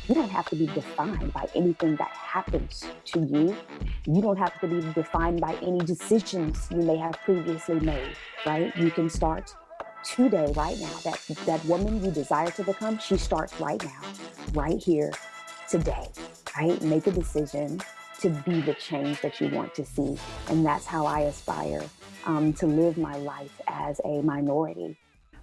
You don't have to be defined by anything that happens to you. You don't have to be defined by any decisions you may have previously made, right? You can start today, right now. That woman you desire to become, she starts right now, right here, today, right? Make a decision to be the change that you want to see. And that's how I aspire to live my life as a minority.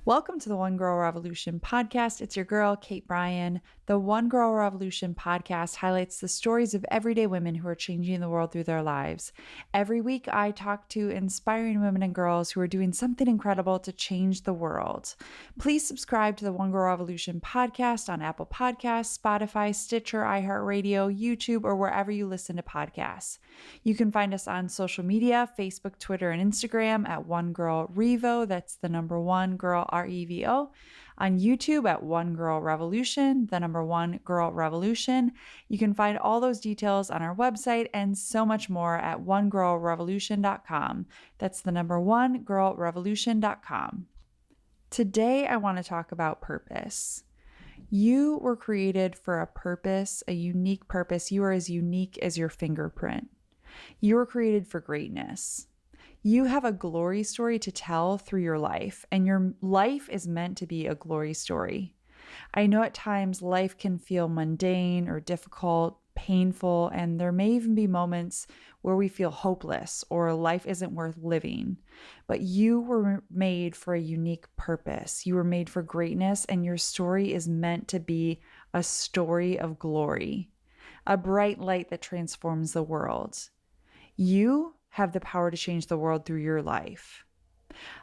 Welcome to the One Girl Revolution podcast. It's your girl, Kate Bryan. The One Girl Revolution podcast highlights the stories of everyday women who are changing the world through their lives. Every week, I talk to inspiring women and girls who are doing something incredible to change the world. Please subscribe to the One Girl Revolution podcast on Apple Podcasts, Spotify, Stitcher, iHeartRadio, YouTube, or wherever you listen to podcasts. You can find us on social media, Facebook, Twitter, and Instagram at One Girl Revo. That's the number one girl, REVO. On YouTube at One Girl Revolution, the number One Girl Revolution. You can find all those details on our website and so much more at onegirlrevolution.com. That's the number One Girlrevolution.com. Today, I want to talk about purpose. You were created for a purpose, a unique purpose. You are as unique as your fingerprint. You were created for greatness. You have a glory story to tell through your life, and your life is meant to be a glory story. I know at times life can feel mundane or difficult, painful, and there may even be moments where we feel hopeless or life isn't worth living. But you were made for a unique purpose. You were made for greatness, and your story is meant to be a story of glory, a bright light that transforms the world. You have the power to change the world through your life.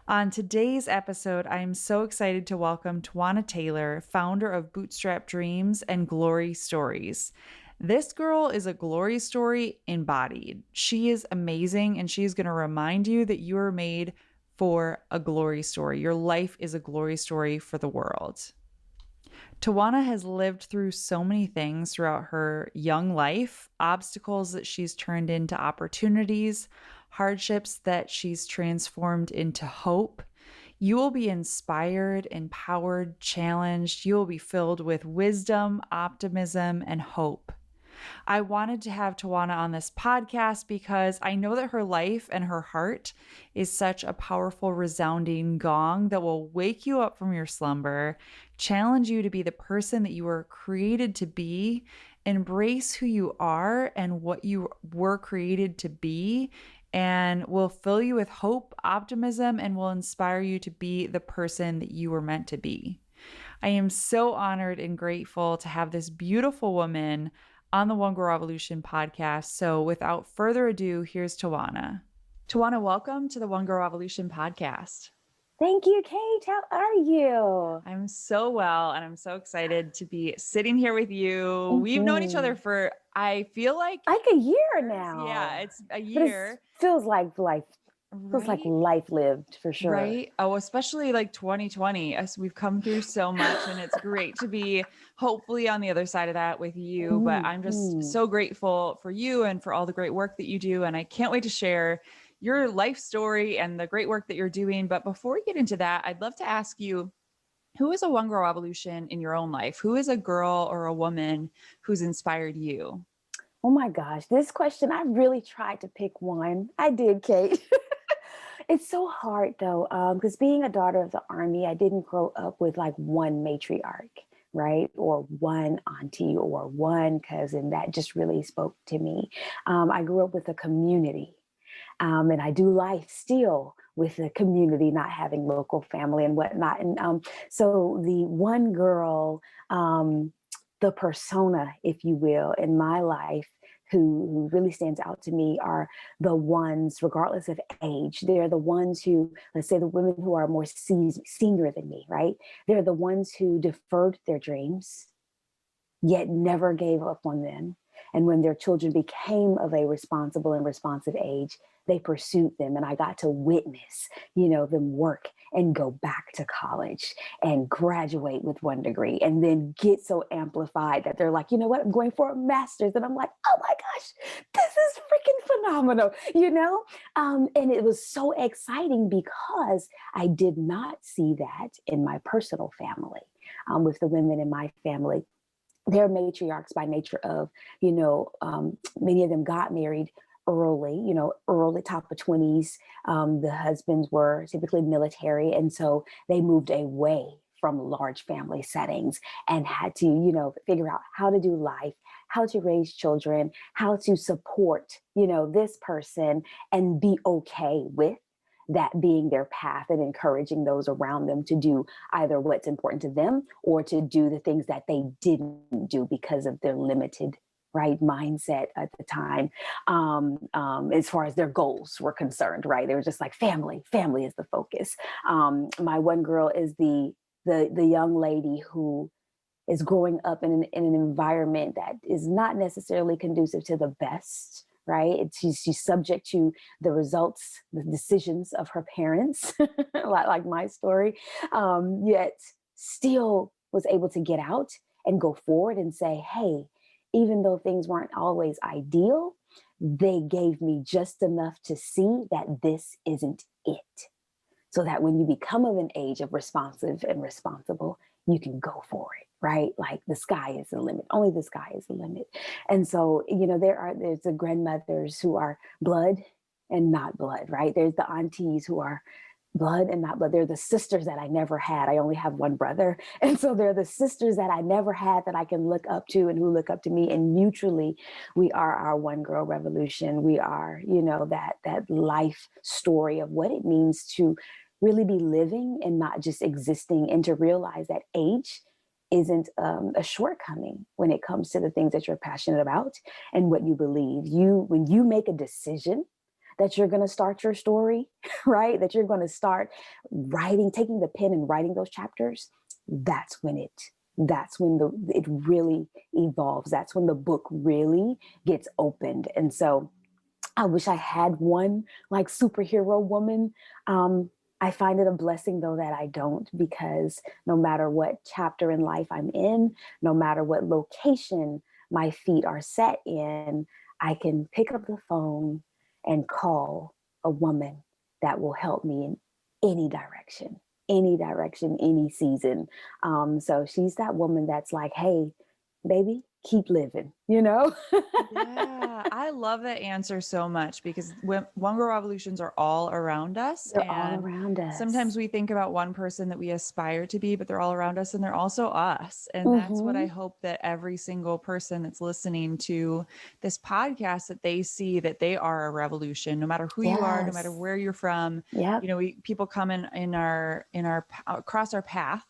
On today's episode, I am so excited to welcome Tawana Taylor, founder of Bootstrap Dreams and Glory Stories. This girl is a glory story embodied. She is amazing, and she is going to remind you that you are made for a glory story. Your life is a glory story for the world. Tawana has lived through so many things throughout her young life, obstacles that she's turned into opportunities, hardships that she's transformed into hope. You will be inspired, empowered, challenged. You will be filled with wisdom, optimism, and hope. I wanted to have Tawana on this podcast because I know that her life and her heart is such a powerful, resounding gong that will wake you up from your slumber, challenge you to be the person that you were created to be, embrace who you are and what you were created to be, and will fill you with hope, optimism, and will inspire you to be the person that you were meant to be. I am so honored and grateful to have this beautiful woman on the One Girl Revolution podcast. So without further ado, here's Tawana. Tawana, welcome to the One Girl Revolution podcast. Thank you, Kate. How are you? I'm so well, and I'm so excited to be sitting here with you. Mm-hmm. We've known each other for, I feel like a year now. Yeah, it's a year. But it feels like life. Right? Feels like life lived for sure. Right. Oh, especially like 2020. As we've come through so much, and it's great to be hopefully on the other side of that with you. Mm-hmm. But I'm just so grateful for you and for all the great work that you do. And I can't wait to share your life story and the great work that you're doing. But before we get into that, I'd love to ask you, who is a One Girl Revolution in your own life? Who is a girl or a woman who's inspired you? Oh my gosh, this question, I really tried to pick one. I did, Kate. It's so hard though, because being a daughter of the Army, I didn't grow up with like one matriarch, right? Or one auntie or one cousin that just really spoke to me. I grew up with a community, and I do life still with the community, not having local family and whatnot. And so the one girl, the persona, if you will, in my life, who really stands out to me are the ones, regardless of age, they're the ones who, let's say the women who are more senior than me, right? They're the ones who deferred their dreams, yet never gave up on them. And when their children became of a responsible and responsive age, they pursued them. And I got to witness, them work and go back to college and graduate with one degree and then get so amplified that they're like, you know what, I'm going for a master's. And I'm like, oh my gosh, this is freaking phenomenal, and it was so exciting because I did not see that in my personal family, with the women in my family. they're matriarchs by nature of, many of them got married early, early top of 20s. The husbands were typically military. And so they moved away from large family settings and had to, figure out how to do life, how to raise children, how to support, this person and be okay with that being their path and encouraging those around them to do either what's important to them or to do the things that they didn't do because of their limited mindset at the time, as far as their goals were concerned. Right, they were just like family is the focus. My one girl is the young lady who is growing up in an environment that is not necessarily conducive to the best. Right, she's subject to the results, the decisions of her parents, like my story. Yet still was able to get out and go forward and say, hey, even though things weren't always ideal, they gave me just enough to see that this isn't it. So that when you become of an age of responsive and responsible, you can go for it, right? Like the sky is the limit. Only the sky is the limit. And so, there's the grandmothers who are blood and not blood, right? There's the aunties who are blood and not blood. They're the sisters that I never had. I only have one brother. And so they're the sisters that I never had that I can look up to and who look up to me. And mutually, we are our one girl revolution. We are, that life story of what it means to really be living and not just existing, and to realize that age isn't a shortcoming when it comes to the things that you're passionate about and what you believe. When you make a decision that you're going to start your story, right? That you're going to start writing, taking the pen and writing those chapters. That's when it really evolves. That's when the book really gets opened. And so I wish I had one like superhero woman. I find it a blessing though that I don't, because no matter what chapter in life I'm in, no matter what location my feet are set in, I can pick up the phone and call a woman that will help me in any direction, any season. So she's that woman that's like, hey, baby, keep living, Yeah, I love that answer so much, because One Girl Revolutions are all around us. They're all And around sometimes us. we think about one person that we aspire to be, but they're all around us and they're also us. And that's what I Mm-hmm. hope that every single person that's listening to this podcast, that they see that they are a revolution, no matter who you are, no matter Yes. where you're from. Yep. People come in our across our path,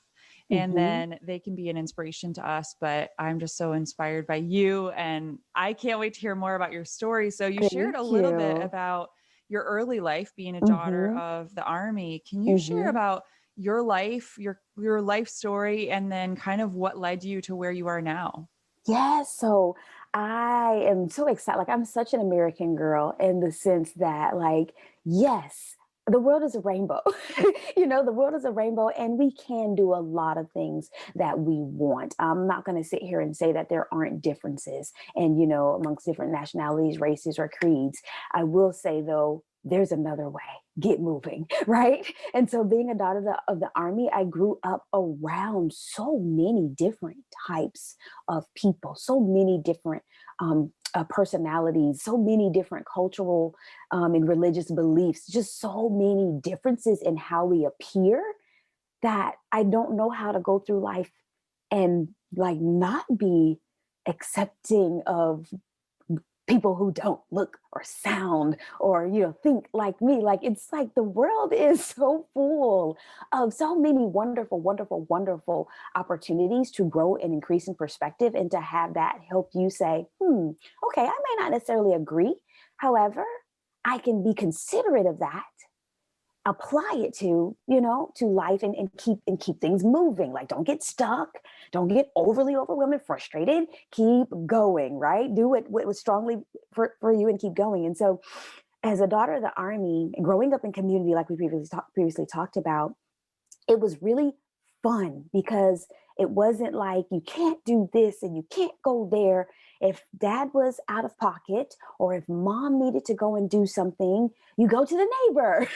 and Mm-hmm. then they can be an inspiration to us. But I'm just so inspired by you, and I can't wait to hear more about your story. So you shared a Thank little bit you. about your early life being a daughter Mm-hmm. of the Army. Can you share Mm-hmm. about your life, your life story, and then kind of what led you to where you are now? Yes. So I am so excited. Like, I'm such an American girl in the sense that, like, yes, the world is a rainbow. The world is a rainbow, and we can do a lot of things that we want. I'm not going to sit here and say that there aren't differences and, amongst different nationalities, races, or creeds. I will say, though, there's another way. Get moving, right? And so, being a daughter of the Army, I grew up around so many different types of people, so many different personalities, so many different cultural and religious beliefs, just so many differences in how we appear, that I don't know how to go through life and like not be accepting of people who don't look or sound or think like me. Like, it's like the world is so full of so many wonderful, wonderful, wonderful opportunities to grow and increase in perspective, and to have that help you say, okay, I may not necessarily agree, however, I can be considerate of that, apply it to life, and keep things moving. Like, don't get stuck, don't get overly overwhelmed and frustrated, keep going, right? Do what was strongly for you and keep going. And so, as a daughter of the Army, growing up in community, like we previously talked about, it was really fun because it wasn't like you can't do this and you can't go there. if dad was out of pocket or if mom needed to go and do something, you go to the neighbor.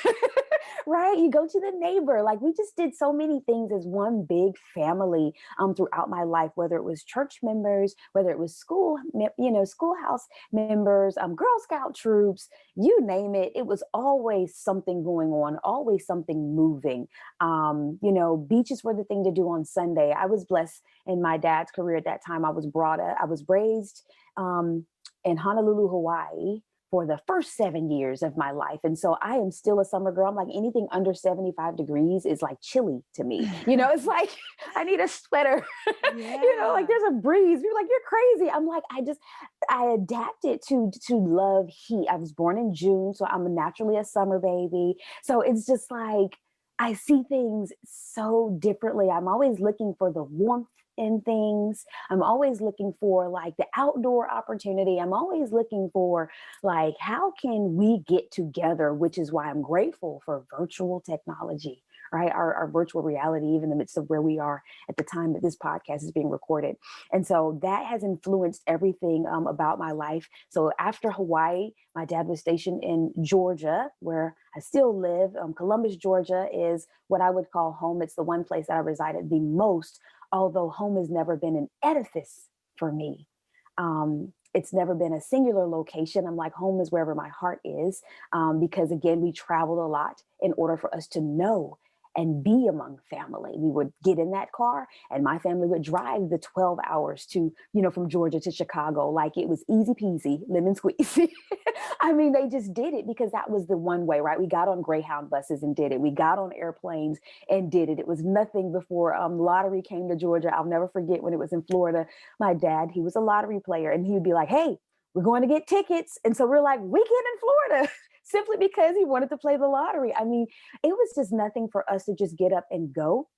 Right? You go to the neighbor. Like we just did so many things as one big family throughout my life, whether it was church members, whether it was schoolhouse members, Girl Scout troops, you name it. It was always something going on, always something moving. Beaches were the thing to do on Sunday. I was blessed in my dad's career at that time. I was raised in Honolulu, Hawaii for the first 7 years of my life. And so I am still a summer girl. I'm like anything under 75 degrees is like chilly to me. It's like I need a sweater. Like Yeah. there's a breeze. You're like, you're crazy. I'm like, I adapted to love heat. I was born in June, so I'm naturally a summer baby. So it's just like I see things so differently. I'm always looking for the warmth in things. I'm always looking for like the outdoor opportunity. I'm always looking for like, how can we get together? Which is why I'm grateful for virtual technology, right? Our virtual reality, even in the midst of where we are at the time that this podcast is being recorded. And so that has influenced everything about my life. So after Hawaii, my dad was stationed in Georgia, where I still live. Columbus, Georgia is what I would call home. It's the one place that I resided the most, although home has never been an edifice for me. It's never been a singular location. I'm like, home is wherever my heart is, because again, we traveled a lot in order for us to know and be among family. We would get in that car and my family would drive the 12 hours from Georgia to Chicago. Like it was easy peasy, lemon squeezy. I mean, they just did it because that was the one way, right? We got on Greyhound buses and did it. We got on airplanes and did it. It was nothing before lottery came to Georgia. I'll never forget when it was in Florida. My dad, he was a lottery player and he would be like, hey, we're going to get tickets. And so we're like, weekend in Florida, simply because he wanted to play the lottery. I mean, it was just nothing for us to just get up and go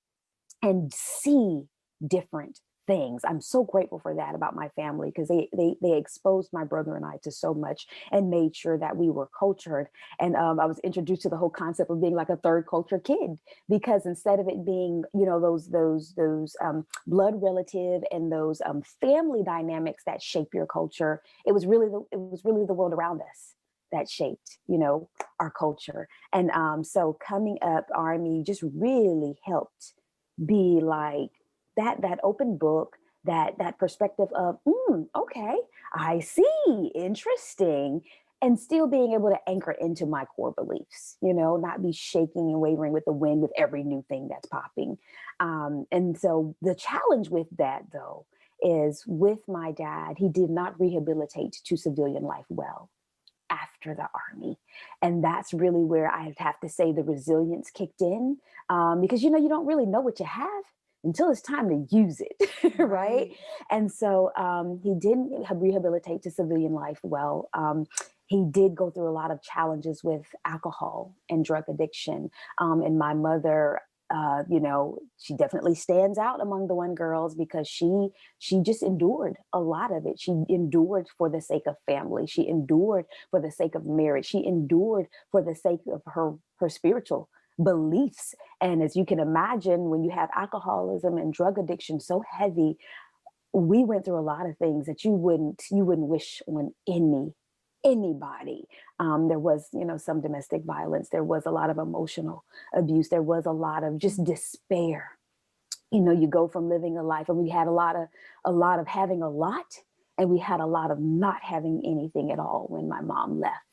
and see different things. I'm so grateful for that about my family because they exposed my brother and I to so much and made sure that we were cultured. And I was introduced to the whole concept of being like a third culture kid because instead of it being those blood relative and those family dynamics that shape your culture, it was really the world around us that shaped our culture. And so coming up, Army just really helped be like that open book, that perspective of okay, I see, interesting, and still being able to anchor into my core beliefs, not be shaking and wavering with the wind with every new thing that's popping. And so the challenge with that though is with my dad, he did not rehabilitate to civilian life well after the Army. And that's really where I have to say the resilience kicked in, because, you don't really know what you have until it's time to use it. Right. Right. And so he didn't rehabilitate to civilian life well. He did go through a lot of challenges with alcohol and drug addiction. And my mother, she definitely stands out among the one girls because she just endured a lot of it. She endured for the sake of family. She endured for the sake of marriage. She endured for the sake of her spiritual beliefs. And as you can imagine, when you have alcoholism and drug addiction so heavy, we went through a lot of things that you wouldn't wish on anybody. There was, some domestic violence. There was a lot of emotional abuse. There was a lot of just despair. You go from living a life, and we had a lot of having a lot, and we had a lot of not having anything at all when my mom left.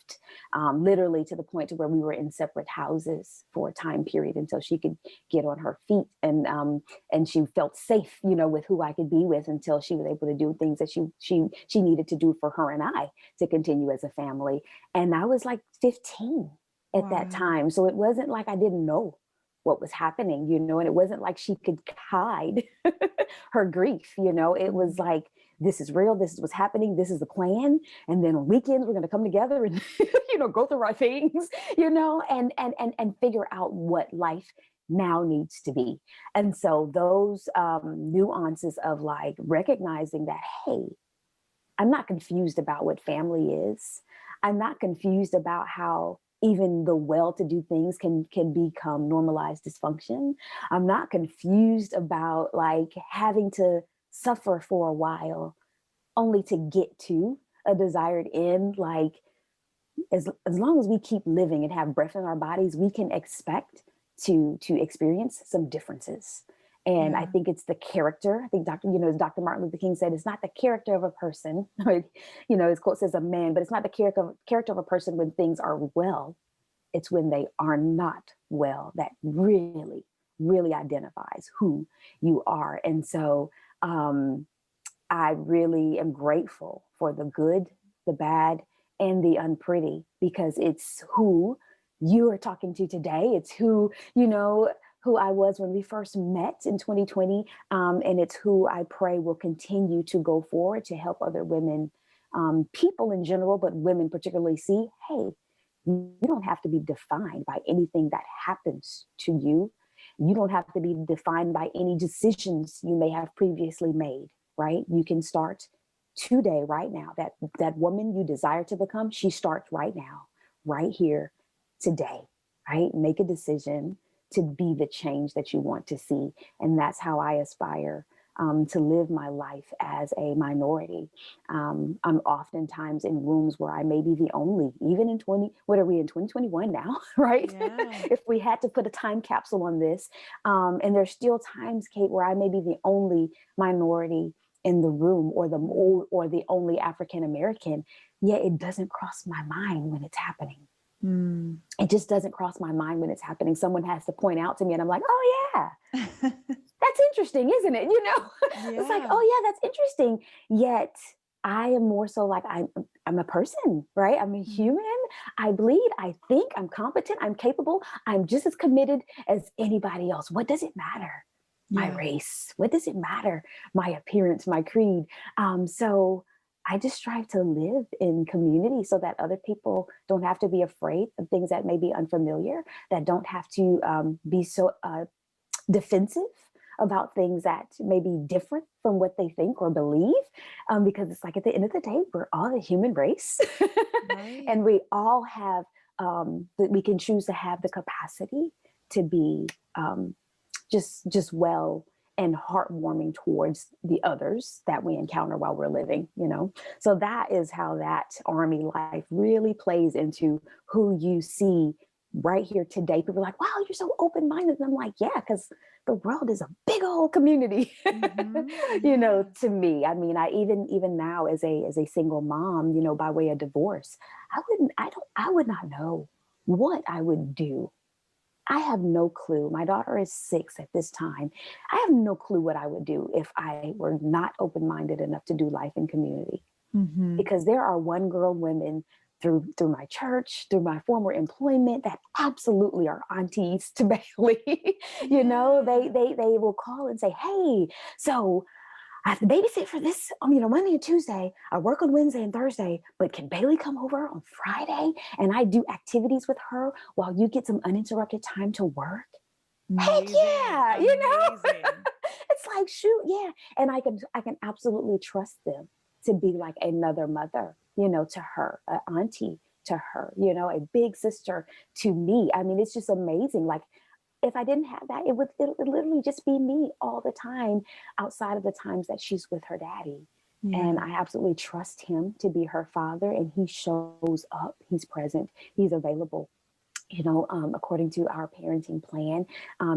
Literally to the point to where we were in separate houses for a time period until she could get on her feet, and she felt safe, with who I could be with until she was able to do things that she needed to do for her and I to continue as a family. And I was like 15 at that Wow. time, so it wasn't like I didn't know what was happening, and it wasn't like she could hide her grief, it was like, this is real, this is what's happening, this is the plan. And then on weekends, we're going to come together and, go through our things, and figure out what life now needs to be. And so those nuances of like recognizing that, hey, I'm not confused about what family is. I'm not confused about how even the well-to-do things can become normalized dysfunction. I'm not confused about like having to suffer for a while only to get to a desired end. Like, as long as we keep living and have breath in our bodies, we can expect to experience some differences. And I Yeah. think it's the character. I think as Dr. Martin Luther King said, it's not the character of a person. His quote says a man, but it's not the character of a person when things are well. It's when they are not well that really, really identifies who you are. And so I really am grateful for the good, the bad, and the unpretty, because it's who you are talking to today. It's who I was when we first met in 2020. And it's who I pray will continue to go forward to help other women, people in general, but women particularly, see, hey, you don't have to be defined by anything that happens to you. You don't have to be defined by any decisions you may have previously made, right? You can start today, right now. That woman you desire to become, she starts right now, right here, today, right? Make a decision to be the change that you want to see. And that's how I aspire to live my life as a minority. I'm oftentimes in rooms where I may be the only, even in what are we in 2021 now, right? Yeah. If we had to put a time capsule on this. And there's still times, Kate, where I may be the only minority in the room, or the only African American, yet it doesn't cross my mind when it's happening. Mm. It just doesn't cross my mind when it's happening. Someone has to point out to me, and I'm like, oh yeah, that's interesting, isn't it? It's like, Yeah. oh yeah, that's interesting. Yet I am more so like, I'm a person, right? I'm a Mhm. human. I bleed. I think. I'm competent. I'm capable. I'm just as committed as anybody else. What does it matter? My Yeah. race. What does it matter? My appearance, my creed. So I just strive to live in community so that other people don't have to be afraid of things that may be unfamiliar, that don't have to be so defensive about things that may be different from what they think or believe. Because it's like, at the end of the day, we're all the human race. Right. And we all have, that we can choose to have the capacity to be just well and heartwarming towards the others that we encounter while we're living. So that is how that army life really plays into who you see right here today. People are like, wow, you're so open-minded. And I'm like, yeah, because the world is a big old community. Yeah. To me. I mean, I even now, as a single mom, by way of divorce, I would not know what I would do. I have no clue. My daughter is 6 at this time. I have no clue what I would do if I were not open-minded enough to do life in community. Hmm. Because there are one-girl women through my church, through my former employment, that absolutely are aunties to Bailey. Yeah. They will call and say, "Hey, so I have to babysit for this, Monday and Tuesday. I work on Wednesday and Thursday, but can Bailey come over on Friday? And I do activities with her while you get some uninterrupted time to work." Heck Amazing. yeah, Amazing. it's like, shoot, yeah. And I can absolutely trust them to be like another mother, to her, an auntie to her, a big sister to me. I mean, it's just amazing. Like, if I didn't have that, it would literally just be me all the time, outside of the times that she's with her daddy. And Yeah. I absolutely trust him to be her father, and he shows up, he's present, he's available, according to our parenting plan,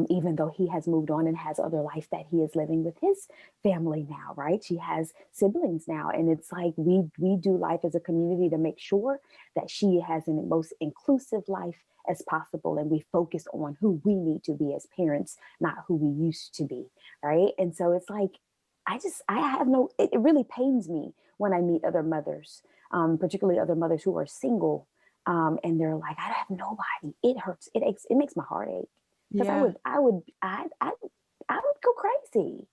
even though he has moved on and has other life that he is living with his family now, right? She has siblings now. And it's like, we do life as a community to make sure that she has the most inclusive life as possible. And we focus on who we need to be as parents, not who we used to be, right? And so it's like, it really pains me when I meet other mothers, particularly other mothers who are single, and they're like, I have nobody. It hurts. It aches. It makes my heart ache, because Yeah. I would go crazy.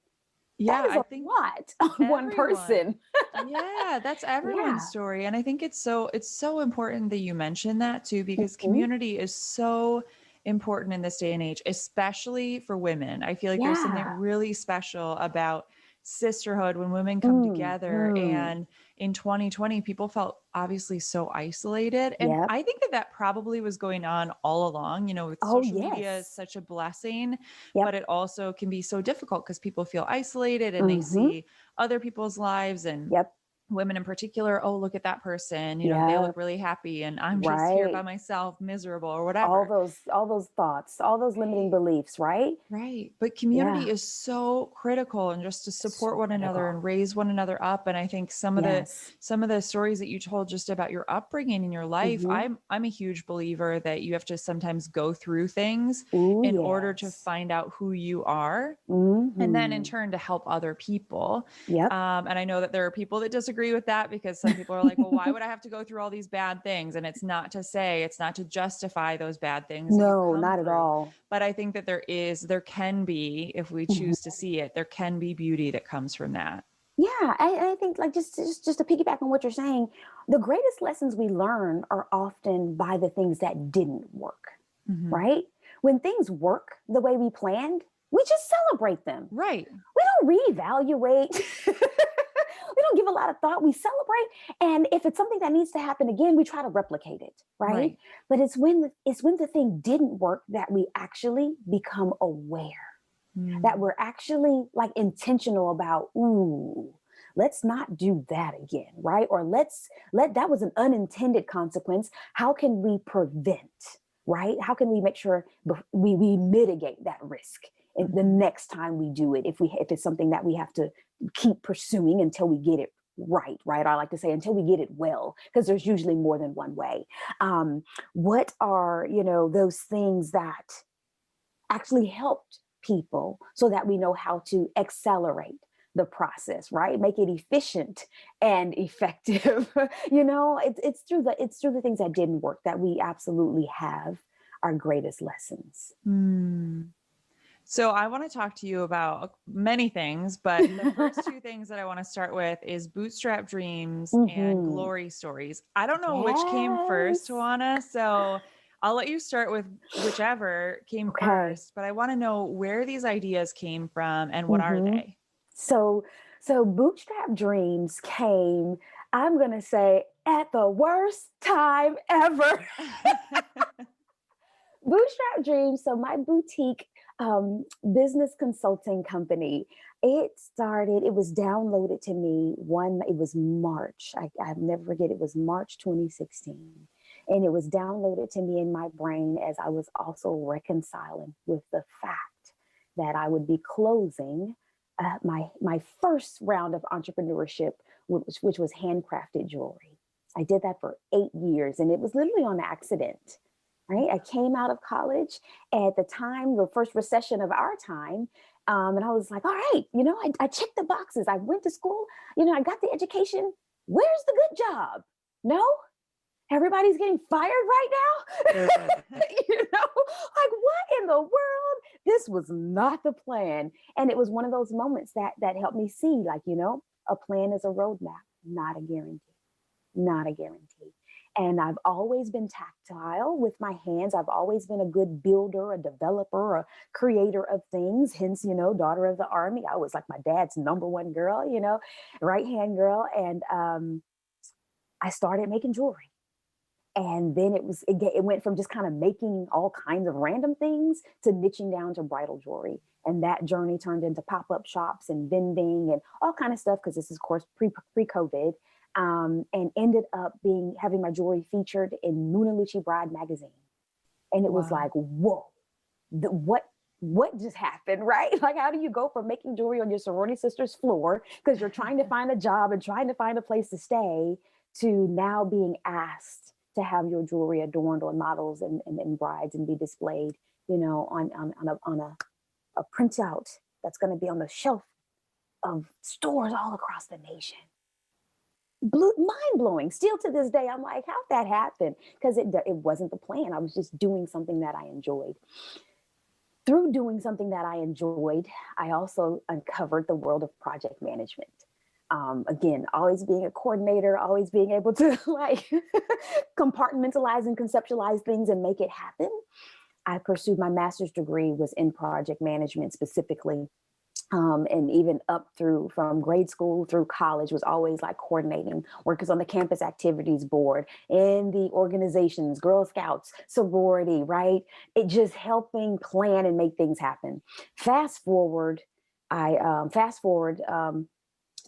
That Yeah. is I a think lot on one everyone. person. Yeah, that's everyone's Yeah. story. And I think it's so important that you mention that too, because Mhm. community is so important in this day and age, especially for women. I feel like there's something Yeah. really special about sisterhood when women come together. Mm. And in 2020, people felt obviously so isolated. And Yep. I think that that probably was going on all along, with Oh social media is yes. such a blessing, but Yep. it also can be so difficult because people feel isolated and they Hmm. see other people's lives and Yep. women in particular, oh, look at that person, they Yeah, look really happy and I'm just here by right. myself, miserable or whatever. All those thoughts, all those limiting Right. beliefs, right? Right. But community Yeah, is so critical, and just to support so one another critical. and raise one another up. And I think Yes. some of the stories that you told just about your upbringing in your life, Mm-hmm. I'm a huge believer that you have to sometimes go through things Ooh, in order to yes. find out who you are, and then in Mm-hmm. turn to help other people. Yep. And I know that there are people that disagree with that, because some people are like, well, why would I have to go through all these bad things? And it's not to justify those bad things that you've No, come not at through. all. But I think that there can be, if we choose to see it, there can be beauty that comes from that. Yeah, I think like just to piggyback on what you're saying, the greatest lessons we learn are often by the things that didn't work, Mm-hmm. right? When things work the way we planned, we just celebrate them. Right. We don't reevaluate. We don't give a lot of thought. We celebrate, and if it's something that needs to happen again, we try to replicate it, right? Right. But it's when the thing didn't work that we actually become aware, that Mm. we're actually like intentional about, ooh, let's not do that again, right? Or let that was an unintended consequence. How can we prevent, right? How can we make sure we mitigate that risk the Mm-hmm. next time we do it, if it's something that we have to keep pursuing until we get it right? I like to say until we get it well, because there's usually more than one way. What are, those things that actually helped people so that we know how to accelerate the process, right? Make it efficient and effective. It's through the things that didn't work that we absolutely have our greatest lessons. Mm. So I want to talk to you about many things, but the first two things that I want to start with is bootstrap dreams and Hmm. glory stories. I don't know which came first, Yes. Tawana, so I'll let you start with whichever came Okay. first, but I want to know where these ideas came from and what are Hmm. they? So, so bootstrap dreams came, I'm going to say, at the worst time ever. Bootstrap Dreams. So my boutique business consulting company, it was downloaded to me it was March. I'll never forget, it was March 2016. And it was downloaded to me in my brain as I was also reconciling with the fact that I would be closing my first round of entrepreneurship, which was handcrafted jewelry. I did that for 8 years, and it was literally on accident, right? I came out of college at the time, the first recession of our time. And I was like, all right, I checked the boxes. I went to school, I got the education. Where's the good job? No, everybody's getting fired right now. Like what in the world? This was not the plan. And it was one of those moments that helped me see, like, a plan is a roadmap, not a guarantee, not a guarantee. And I've always been tactile with my hands. I've always been a good builder, a developer, a creator of things. Hence, daughter of the Army. I was like my dad's number one girl, right hand girl. And I started making jewelry. And then it went from just kind of making all kinds of random things to niching down to bridal jewelry. And that journey turned into pop-up shops and vending and all kind of stuff, because this is, of course, pre-COVID. And ended up having my jewelry featured in Muna Lucci Bride magazine. And it was Wow. like, whoa, what just happened, right? Like, how do you go from making jewelry on your sorority sister's floor because you're trying to find a job and trying to find a place to stay, to now being asked to have your jewelry adorned on models and brides and be displayed, on a printout that's going to be on the shelf of stores all across the nation. Mind blowing. Still to this day, I'm like, how'd that happen? Because it wasn't the plan. I was just doing something that I enjoyed. Through doing something that I enjoyed, I also uncovered the world of project management. Again, always being a coordinator, always being able to like compartmentalize and conceptualize things and make it happen. I pursued my master's degree was in project management specifically. And even up through from grade school through college was always like coordinating, workers on the campus activities board, in the organizations, Girl Scouts, sorority, right? It just helping plan and make things happen. Fast forward, I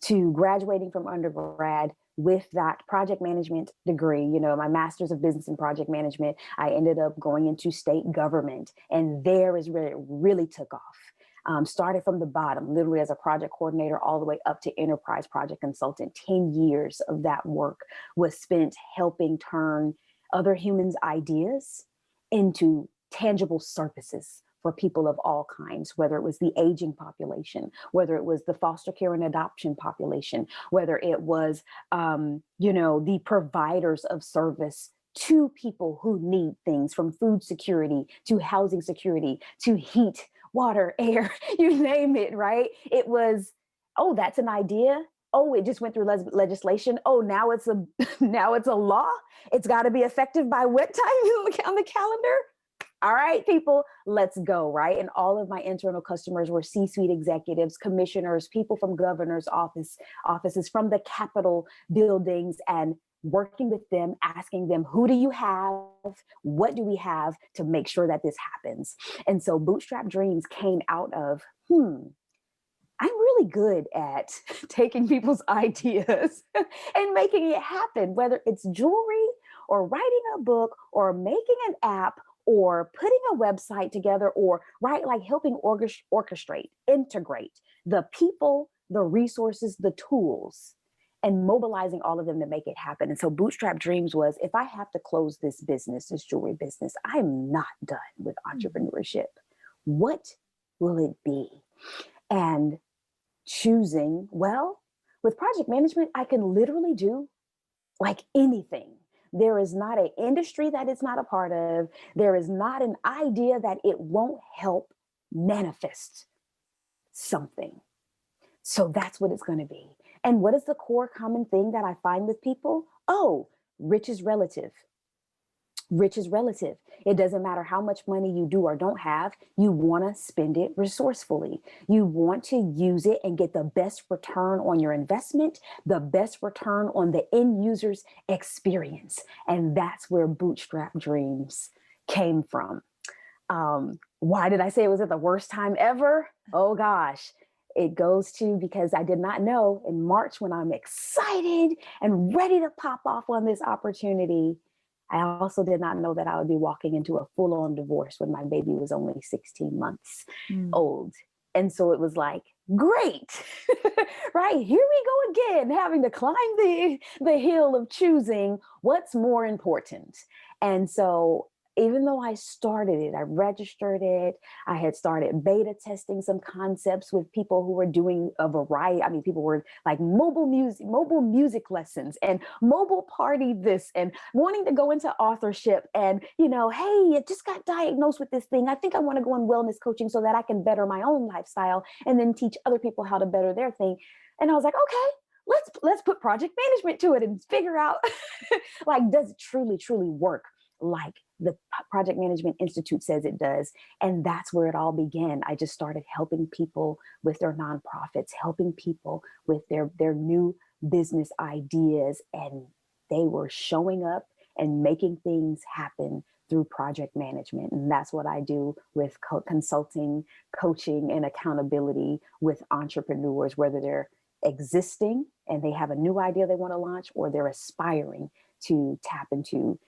to graduating from undergrad with that project management degree, my master's of business and project management. I ended up going into state government, and there is where it really took off. Started from the bottom, literally as a project coordinator, all the way up to enterprise project consultant. 10 years of that work was spent helping turn other humans' ideas into tangible services for people of all kinds, whether it was the aging population, whether it was the foster care and adoption population, whether it was, the providers of service to people who need things, from food security to housing security to heat, water, air, you name it, right? It was, oh, that's an idea. Oh, it just went through legislation. Oh, now it's a now it's a law. It's got to be effective by what time on the calendar? All right, people, let's go, right? And all of my internal customers were C-suite executives, commissioners, people from governor's offices, from the Capitol buildings, and working with them, asking them, who do you have? What do we have to make sure that this happens? And so Bootstrap Dreams came out of, I'm really good at taking people's ideas and making it happen, whether it's jewelry or writing a book or making an app or putting a website together, or like helping orchestrate, integrate the people, the resources, the tools, and mobilizing all of them to make it happen. And so Bootstrap Dreams was, if I have to close this business, this jewelry business, I'm not done with entrepreneurship. What will it be? And choosing, well, with project management, I can literally do like anything. There is not an industry that it's not a part of. There is not an idea that it won't help manifest something. So that's what it's going to be. And what is the core common thing that I find with people? Oh, rich is relative. Rich is relative. It doesn't matter how much money you do or don't have. You want to spend it resourcefully. You want to use it and get the best return on your investment, the best return on the end user's experience. And that's where Bootstrap Dreams came from. Why did I say it was at the worst time ever? Oh gosh. It goes to because I did not know in March, when I'm excited and ready to pop off on this opportunity, I also did not know that I would be walking into a full-on divorce when my baby was only 16 months old. And so it was like, great, right? Here we go again, having to climb the hill of choosing what's more important. And so even though I started it, I registered it, I had started beta testing some concepts with people who were doing a variety. I mean, people were like mobile music lessons and mobile party this, and wanting to go into authorship and, hey, I just got diagnosed with this thing. I think I want to go in wellness coaching so that I can better my own lifestyle and then teach other people how to better their thing. And I was like, okay, let's put project management to it and figure out like, does it truly work like the Project Management Institute says it does? And that's where it all began. I just started helping people with their nonprofits, helping people with their new business ideas. And they were showing up and making things happen through project management. And that's what I do with consulting, coaching, and accountability with entrepreneurs, whether they're existing and they have a new idea they want to launch, or they're aspiring to tap into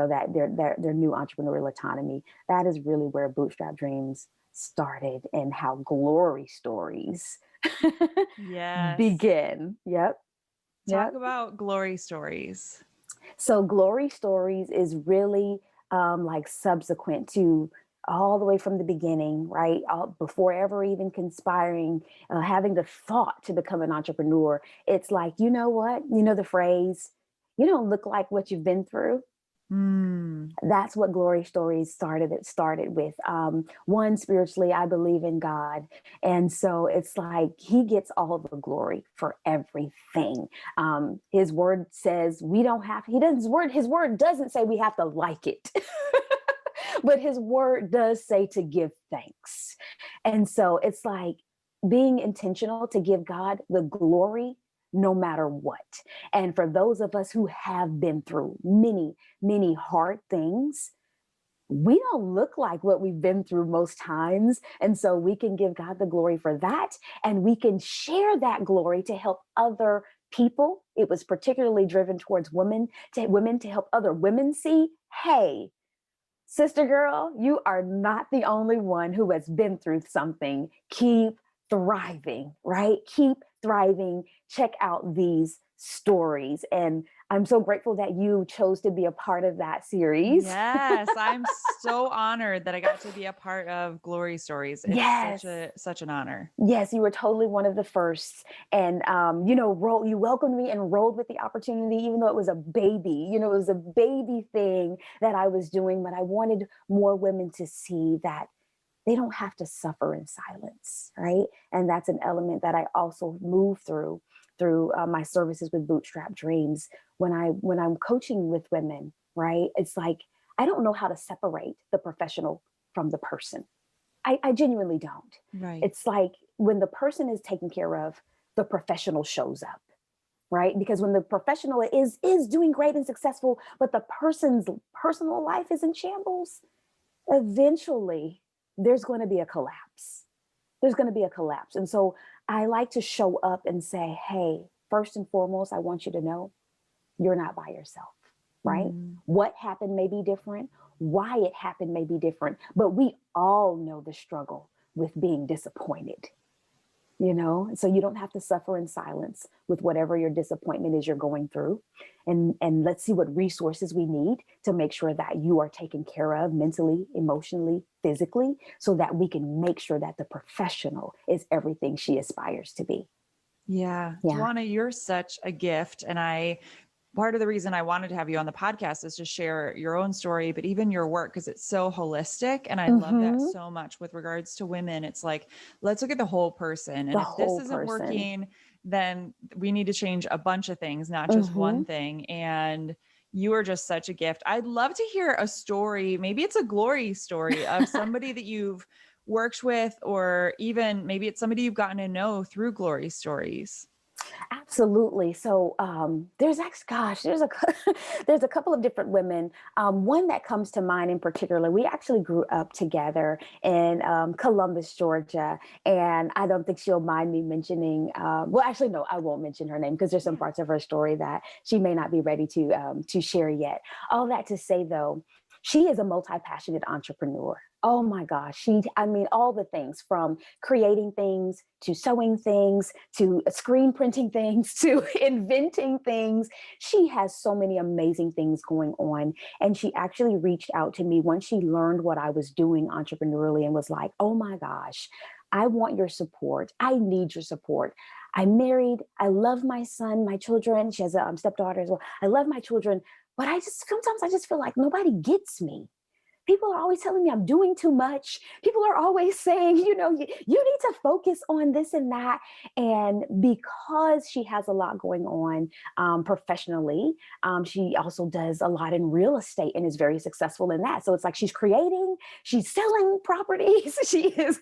that their new entrepreneurial autonomy. That is really where Bootstrap Dreams started, and how glory stories begin. Talk about glory stories. So glory stories is really like subsequent to all the way from the beginning, right? Before ever even conspiring, having the thought to become an entrepreneur. It's like, you know what? The phrase, you don't look like what you've been through. That's what glory stories started. It started with one, spiritually, I believe in God. And so it's like he gets all the glory for everything. His word says we don't have, his word doesn't say we have to like it. But his word does say to give thanks. And so it's like being intentional to give God the glory no matter what. And for those of us who have been through many, many hard things, we don't look like what we've been through most times. And so we can give God the glory for that. And we can share that glory to help other people. It was particularly driven towards women to help other women see, hey, sister girl, you are not the only one who has been through something. Keep thriving, right? Keep thriving. Check out these stories. And I'm so grateful that you chose to be a part of that series. Yes, I'm so honored that I got to be a part of Glory Stories. It's Yes. such an honor. Yes, you were totally one of the firsts. And, you welcomed me and rolled with the opportunity, even though it was a baby, it was a baby thing that I was doing. But I wanted more women to see that they don't have to suffer in silence, right? And that's an element that I also move through my services with Bootstrap Dreams. When I'm coaching with women, right? It's like I don't know how to separate the professional from the person. I genuinely don't. Right. It's like when the person is taken care of, the professional shows up, right? Because when the professional is doing great and successful, but the person's personal life is in shambles, eventually there's going to be a collapse. There's going to be a collapse. And so I like to show up and say, hey, first and foremost, I want you to know you're not by yourself, right? Mm. What happened may be different. Why it happened may be different, but we all know the struggle with being disappointed, so you don't have to suffer in silence with whatever your disappointment is you're going through. And let's see what resources we need to make sure that you are taken care of mentally, emotionally, physically, so that we can make sure that the professional is everything she aspires to be. Yeah. Yeah. Tawana, you're such a gift. And part of the reason I wanted to have you on the podcast is to share your own story, but even your work, because it's so holistic. And I love that Mm-hmm. so much with regards to women. It's like, let's look at the whole person. And The if this whole isn't person. working, then we need to change a bunch of things, not just Mm-hmm. one thing. And you are just such a gift. I'd love to hear a story. Maybe it's a glory story of somebody that you've worked with, or even maybe it's somebody you've gotten to know through glory stories. Absolutely. So there's actually, gosh, there's a couple of different women. One that comes to mind in particular. We actually grew up together in Columbus, Georgia, and I don't think she'll mind me mentioning. Well, actually, no, I won't mention her name because there's some parts of her story that she may not be ready to share yet. All that to say, though, she is a multi-passionate entrepreneur. Oh my gosh. I mean, all the things from creating things to sewing things to screen printing things to inventing things. She has so many amazing things going on. And she actually reached out to me once she learned what I was doing entrepreneurially and was like, oh my gosh, I want your support. I need your support. I'm married. I love my son, my children. She has a stepdaughter as well. I love my children, but sometimes I just feel like nobody gets me. People are always telling me I'm doing too much. People are always saying, you need to focus on this and that. And because she has a lot going on professionally, she also does a lot in real estate and is very successful in that. So it's like she's creating, she's selling properties, she's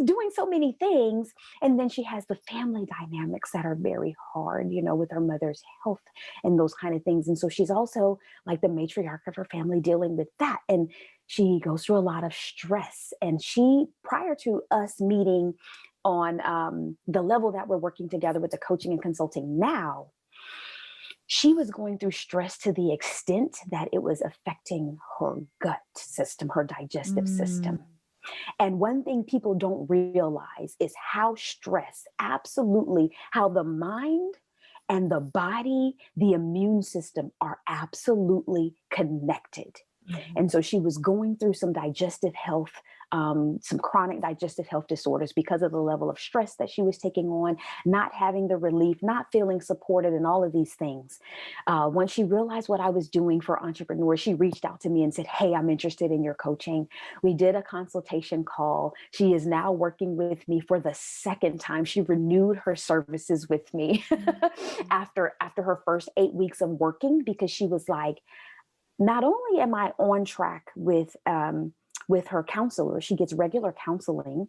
doing so many things. And then she has the family dynamics that are very hard, with her mother's health and those kind of things. And so she's also like the matriarch of her family dealing with that. And she goes through a lot of stress. And prior to us meeting on the level that we're working together with the coaching and consulting now, she was going through stress to the extent that it was affecting her gut system, her digestive system. And one thing people don't realize is how how the mind and the body, the immune system are absolutely connected. Mm-hmm. And so she was going through some digestive health, some chronic digestive health disorders because of the level of stress that she was taking on, not having the relief, not feeling supported, and all of these things. When she realized what I was doing for entrepreneurs, she reached out to me and said, hey, I'm interested in your coaching. We did a consultation call. She is now working with me for the second time. She renewed her services with me after her first 8 weeks of working, because she was like, not only am I on track with her counselor, she gets regular counseling,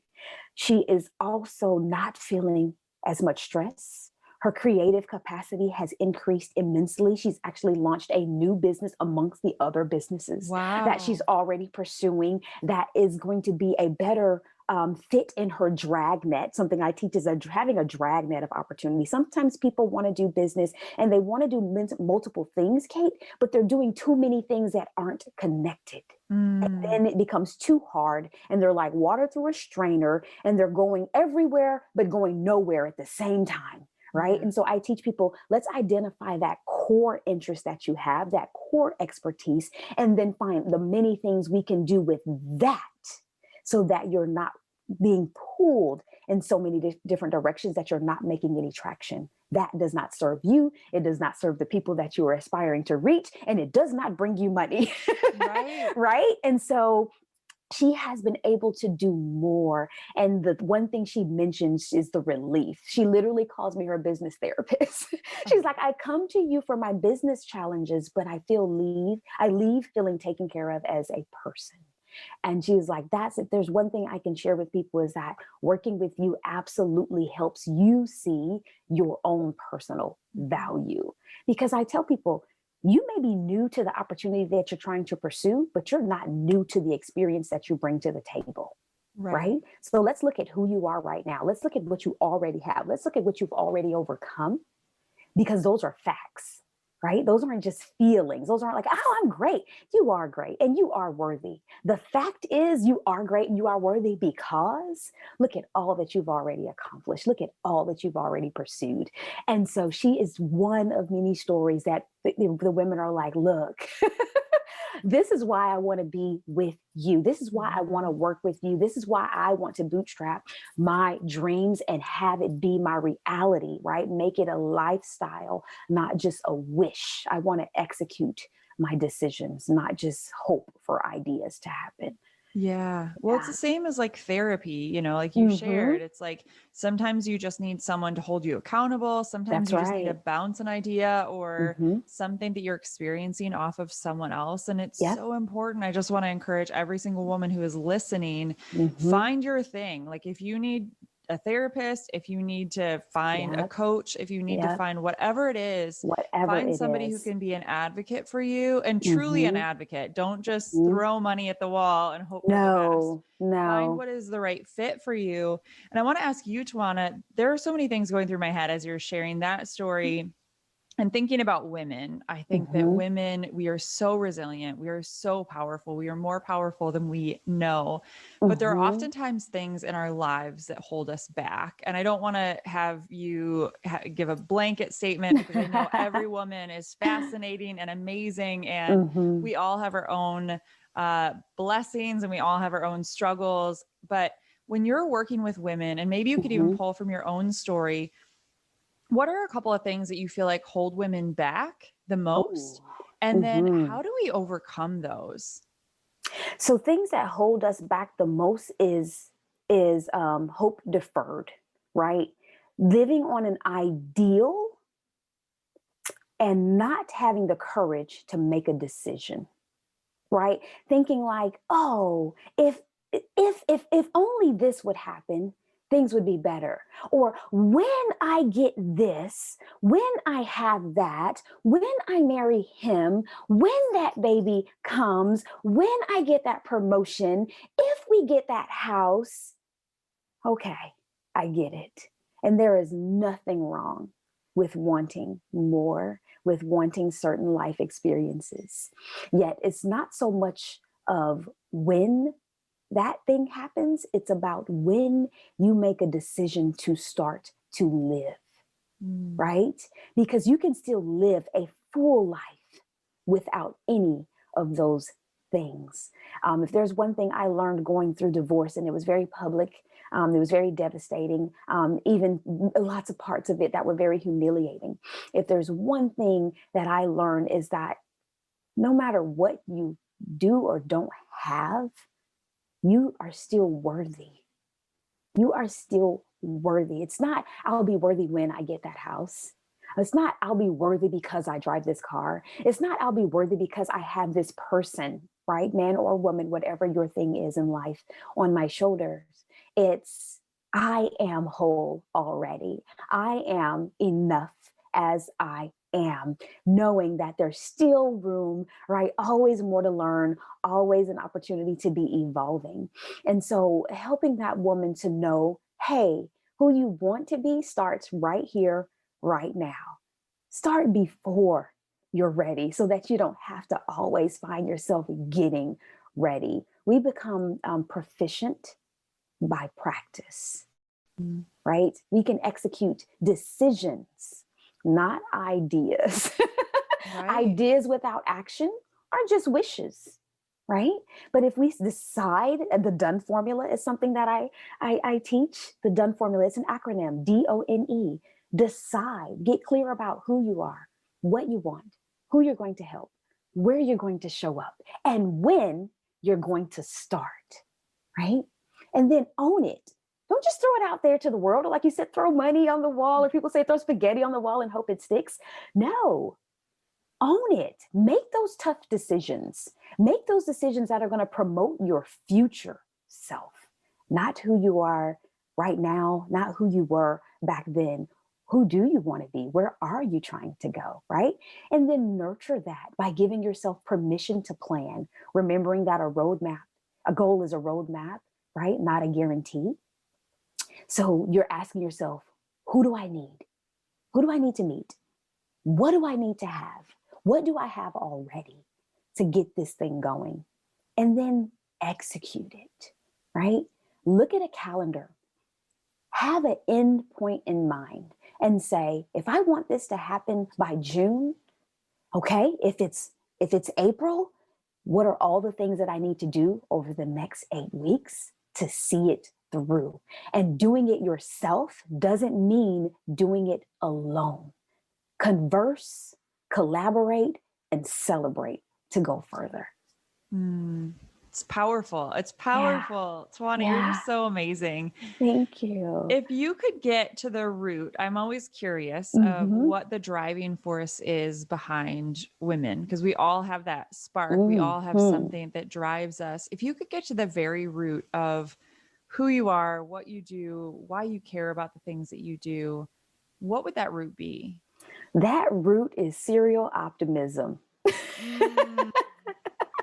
she is also not feeling as much stress. Her creative capacity has increased immensely. She's actually launched a new business amongst the other businesses that she's Wow. already pursuing that is going to be a better fit in her dragnet. Something I teach is having a dragnet of opportunity. Sometimes people want to do business and they want to do multiple things, Kate, but they're doing too many things that aren't connected. And Mm, then it becomes too hard and they're like water through a strainer and they're going everywhere but going nowhere at the same time. Right. yeah. And so I teach people, let's identify that core interest that you have, that core expertise, and then find the many things we can do with that so that you're not being pulled in so many different directions that you're not making any traction. That does not serve you. It does not serve the people that you are aspiring to reach, and it does not bring you money. Right. Right. And so she has been able to do more. And the one thing she mentions is the relief. She literally calls me her business therapist. She's Oh, like, I come to you for my business challenges, but I leave feeling taken care of as a person. And she's like, that's if there's one thing I can share with people is that working with you absolutely helps you see your own personal mhm. value. Because I tell people, you may be new to the opportunity that you're trying to pursue, but you're not new to the experience that you bring to the table. Right. Right. So let's look at who you are right now. Let's look at what you already have. Let's look at what you've already overcome because those are facts, right? Those aren't just feelings. Those aren't like, oh, I'm great. You are great and you are worthy. The fact is, you are great and you are worthy because look at all that you've already accomplished. Look at all that you've already pursued. And so she is one of many stories that the women are like, look, this is why I want to be with you. This is why I want to Mhm. work with you. This is why I want to bootstrap my dreams and have it be my reality, right? Make it a lifestyle, not just a wish. I want to execute my decisions, not just hope for ideas to happen. Yeah. Well, it's Yeah. the same as like therapy, like you Mm-hmm. shared. It's like sometimes you just need someone to hold you accountable. Sometimes That's you just need to right. bounce an idea or Mm-hmm. something that you're experiencing off of someone else. And it's Yep. so important. I just want to encourage every single woman who is listening, Mm-hmm. find your thing. Like if you need a therapist, if you need to find a Yep. coach, if you need to Yep. find whatever it is, Whatever find it somebody who is. can be an advocate for you and truly an Mm-hmm. advocate. Don't just Mm-hmm. throw money at the wall and hope for the best. No, Find no. what is the right fit for you. And I want to ask you, Tawana, there are so many things going through my head as you're sharing that story and thinking about women. I think that Mm-hmm. women, we are so resilient. We are so powerful. We are more powerful than we know. But there are Mm-hmm. oftentimes things in our lives that hold us back. And I don't want to have you give a blanket statement because I know every woman is fascinating and amazing. And Mm-hmm. we all have our own blessings and we all have our own struggles. But when you're working with women, and maybe you could even Mm-hmm. pull from your own story, what are a couple of things that you feel like hold women back the Oh. most? And then Mm-hmm. how do we overcome those? So things that hold us back the most is hope deferred, right? Living on an ideal and not having the courage to make a decision, right? Thinking like, oh, if only this would happen, things would be better. Or when I get this, when I have that, when I marry him, when that baby comes, when I get that promotion, if we get that house, okay, I get it. And there is nothing wrong with wanting more, with wanting certain life experiences. Yet it's not so much of when that thing happens, it's about when you make a decision to start to live, Mm, right? Because you can still live a full life without any of those things. If there's one thing I learned going through divorce, and it was very public, it was very devastating, even lots of parts of it that were very humiliating. If there's one thing that I learned is that no matter what you do or don't have, you are still worthy. You are still worthy. It's not, I'll be worthy when I get that house. It's not, I'll be worthy because I drive this car. It's not, I'll be worthy because I have this person, right? Man or woman, whatever your thing is in life, on my shoulders. It's, I am whole already. I am enough as I am, knowing that there's still room, right? Always more to learn, always an opportunity to be evolving. And so helping that woman to know, hey, who you want to be starts right here, right now. Start before you're ready so that you don't have to always find yourself getting ready. We become proficient by practice, Mm. right? We can execute decisions, not ideas. Right. Ideas without action are just wishes, right? But if we decide, the done formula is something that I teach. The done formula is an acronym, DONE. Decide, get clear about who you are, what you want, who you're going to help, where you're going to show up, and when you're going to start, right? And then own it. Don't just throw it out there to the world. Or like you said, throw money on the wall, or people say throw spaghetti on the wall and hope it sticks. No, own it. Make those tough decisions. Make those decisions that are going to promote your future self, not who you are right now, not who you were back then. Who do you want to be? Where are you trying to go? Right. And then nurture that by giving yourself permission to plan, remembering that a goal is a roadmap, right? Not a guarantee. So you're asking yourself, who do I need? Who do I need to meet? What do I need to have? What do I have already to get this thing going? And then execute it, right? Look at a calendar, have an end point in mind, and say, if I want this to happen by June, okay, if it's April, what are all the things that I need to do over the next 8 weeks to see it through? And doing it yourself doesn't mean doing it alone. Converse, collaborate, and celebrate to go further. Mm. It's powerful. It's Yeah. powerful. Tawana, you're Yeah. just so amazing. Thank you. If you could get to the root, I'm always curious of Mm-hmm. what the driving force is behind women, because we all have that spark. We all have Mm-hmm. something that drives us. If you could get to the very root of who you are, what you do, why you care about the things that you do, what would that root be? That root is serial optimism. Mm.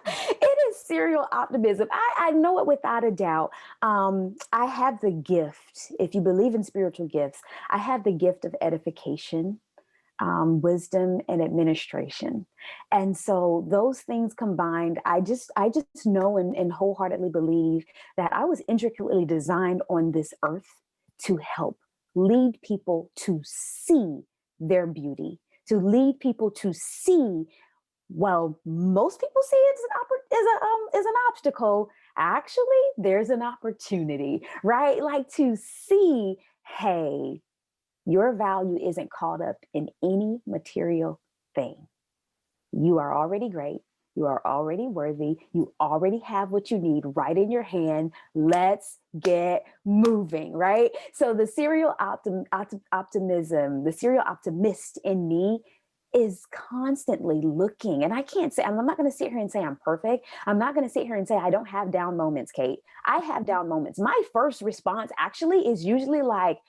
It is serial optimism. I know it without a doubt. I have the gift, if you believe in spiritual gifts, I have the gift of edification, wisdom, and administration. And so those things combined, I just know and wholeheartedly believe that I was intricately designed on this earth to help lead people to see their beauty, to lead people to see, well, most people see it as an obstacle. Actually, there's an opportunity, right? Like to see, hey, your value isn't caught up in any material thing. You are already great. You are already worthy. You already have what you need right in your hand. Let's get moving, right? So the optimism, the serial optimist in me is constantly looking. And I can't say, I'm not going to sit here and say I'm perfect. I'm not going to sit here and say I don't have down moments, Kate. I have down moments. My first response actually is usually like,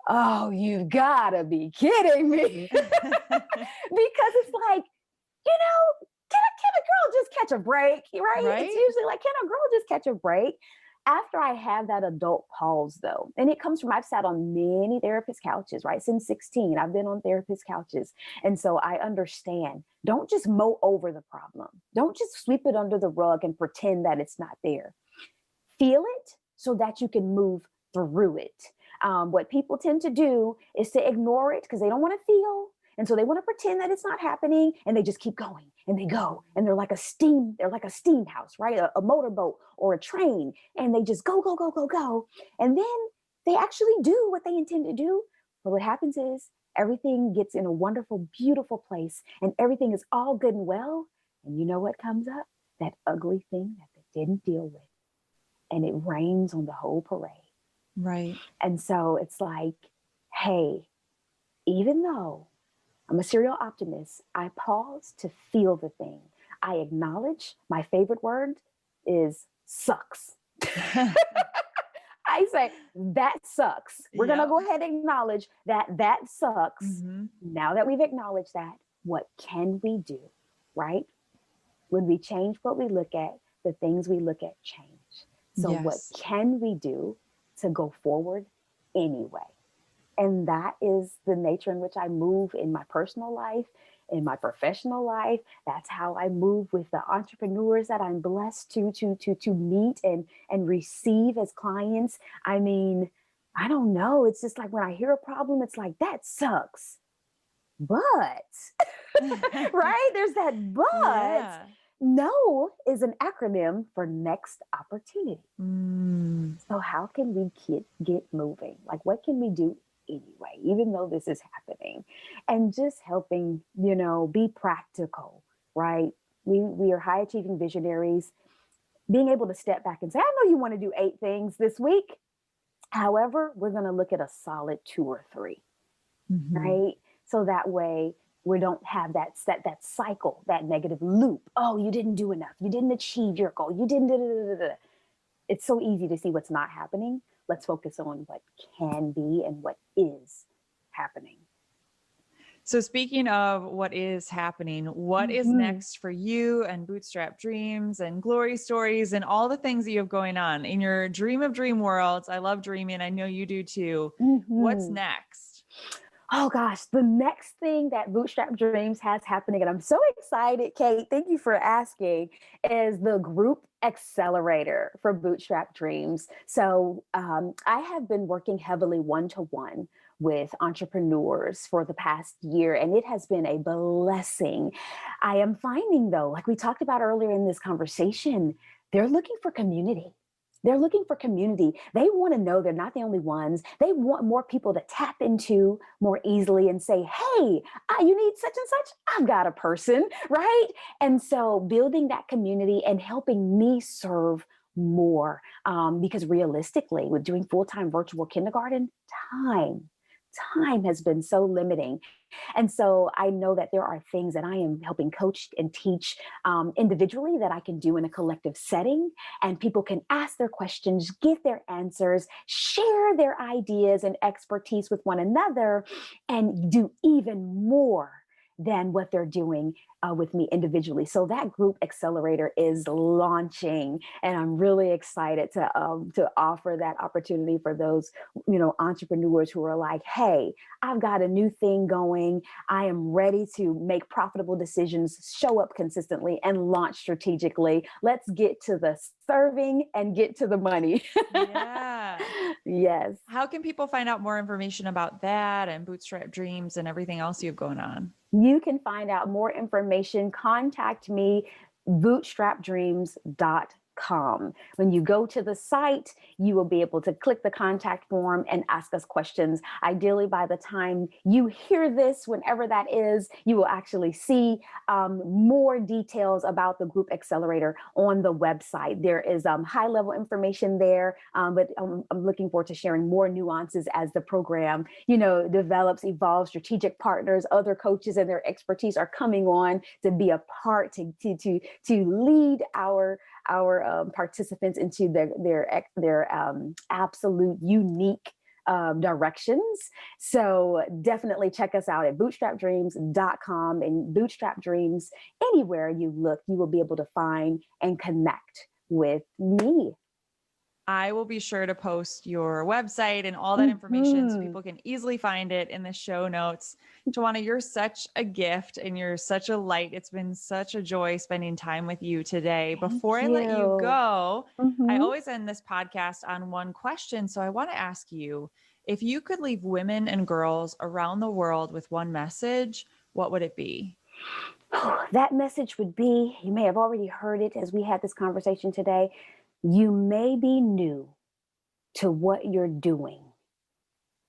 oh, you've got to be kidding me. Because it's like, can a girl just catch a break? Right? It's Right? usually like, can a girl just catch a break? After I have that adult pause, though, and it comes from I've sat on many therapist couches, right? Since 16, I've been on therapist couches. And so I understand. Don't just mow over the problem. Don't just sweep it under the rug and pretend that it's not there. Feel it so that you can move through it. What people tend to do is to ignore it because they don't want to feel. And so they want to pretend that it's not happening and they just keep going and they go and they're like a steam house, right? A motorboat or a train. And they just go, go, go, go, go. And then they actually do what they intend to do. But what happens is everything gets in a wonderful, beautiful place and everything is all good and well. And you know what comes up? That ugly thing that they didn't deal with, and it rains on the whole parade. Right. And so it's like, hey, even though I'm a serial optimist, I pause to feel the thing. I acknowledge my favorite word is sucks. I I say, that sucks. We're going to Yep. go ahead and acknowledge that sucks. Mm-hmm. Now that we've acknowledged that, what can we do, right? When we change what we look at, the things we look at change. So what Yes. can we do to go forward anyway? And that is the nature in which I move in my personal life, in my professional life. That's how I move with the entrepreneurs that I'm blessed to meet and receive as clients. I mean, I don't know. It's just like when I hear a problem, it's like, that sucks. But, right? There's that but. Yeah. No is an acronym for next opportunity. Mm. So how can we get moving? Like, what can we do anyway, even though this is happening? And just helping, be practical, right? We are high achieving visionaries. Being able to step back and say, I know you want to do 8 things this week. However, we're going to look at a solid 2 or 3, Mm-hmm. right? So that way we don't have that cycle, that negative loop. Oh, you didn't do enough. You didn't achieve your goal. You didn't. Da, da, da, da. It's so easy to see what's not happening. Let's focus on what can be and what is happening. So speaking of what is happening, what is Mm-hmm. next for you and Bootstrap Dreams and Glory Stories and all the things that you have going on in your dream of dream worlds? I love dreaming. I know you do too. What's Mm-hmm. next? Oh gosh, the next thing that Bootstrap Dreams has happening, and I'm so excited, Kate, thank you for asking, is the group accelerator for Bootstrap Dreams. So I have been working heavily one-to-one with entrepreneurs for the past year, and it has been a blessing. I am finding, though, like we talked about earlier in this conversation, they're looking for community. They're looking for community. They want to know they're not the only ones. They want more people to tap into more easily and say, hey, you need such and such. I've got a person, right? And so building that community and helping me serve more. Because realistically, with doing full-time virtual kindergarten, time has been so limiting. And so I know that there are things that I am helping coach and teach individually that I can do in a collective setting. And people can ask their questions, get their answers, share their ideas and expertise with one another, and do even more than what they're doing with me individually. So that group accelerator is launching, and I'm really excited to offer that opportunity for those entrepreneurs who are like, hey, I've got a new thing going. I am ready to make profitable decisions, show up consistently, and launch strategically. Let's get to the serving and get to the money. Yeah. Yes. How can people find out more information about that and Bootstrap Dreams and everything else you have going on? You can find out more information. Contact me, bootstrapdreams.com. When you go to the site, you will be able to click the contact form and ask us questions. Ideally, by the time you hear this, whenever that is, you will actually see more details about the group accelerator on the website. There is high-level information there, but I'm looking forward to sharing more nuances as the program, develops, evolves. Strategic partners, other coaches, and their expertise are coming on to be a part to lead our participants into their absolute unique directions. So definitely check us out at bootstrapdreams.com, and Bootstrap Dreams, anywhere you look, you will be able to find and connect with me. I will be sure to post your website and all that information so people can easily find it in the show notes. Tawana, you're such a gift and you're such a light. It's been such a joy spending time with you today. Before I let you go, I always end this podcast on one question. So I want to ask you, if you could leave women and girls around the world with one message, what would it be? That message would be, you may have already heard it as we had this conversation today. You may be new to what you're doing,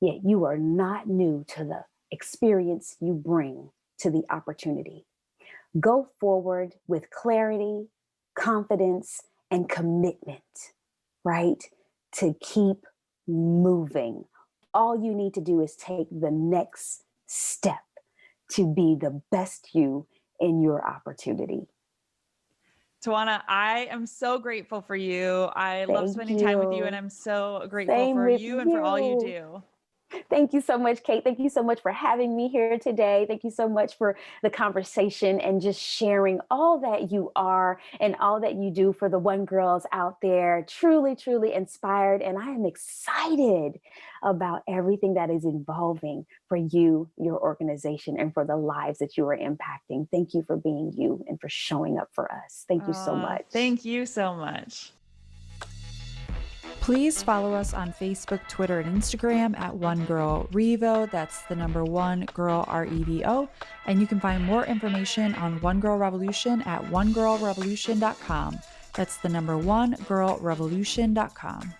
yet you are not new to the experience you bring to the opportunity. Go forward with clarity, confidence, and commitment, right? To keep moving. All you need to do is take the next step to be the best you in your opportunity. Tawana, I am so grateful for you. I love Thank spending time with you, and you. I'm so grateful Same for with you and for all you you. do. Thank you so much, Kate. Thank you so much for having me here today. Thank you so much for the conversation and just sharing all that you are and all that you do for the One Girls out there. Truly, truly inspired. And I am excited about everything that is evolving for you, your organization, and for the lives that you are impacting. Thank you for being you and for showing up for us. Thank you so much. Thank you so much. Please follow us on Facebook, Twitter, and Instagram at One Girl Revo. That's the number one girl REVO. And you can find more information on One Girl Revolution at onegirlrevolution.com. That's the number one girlrevolution.com.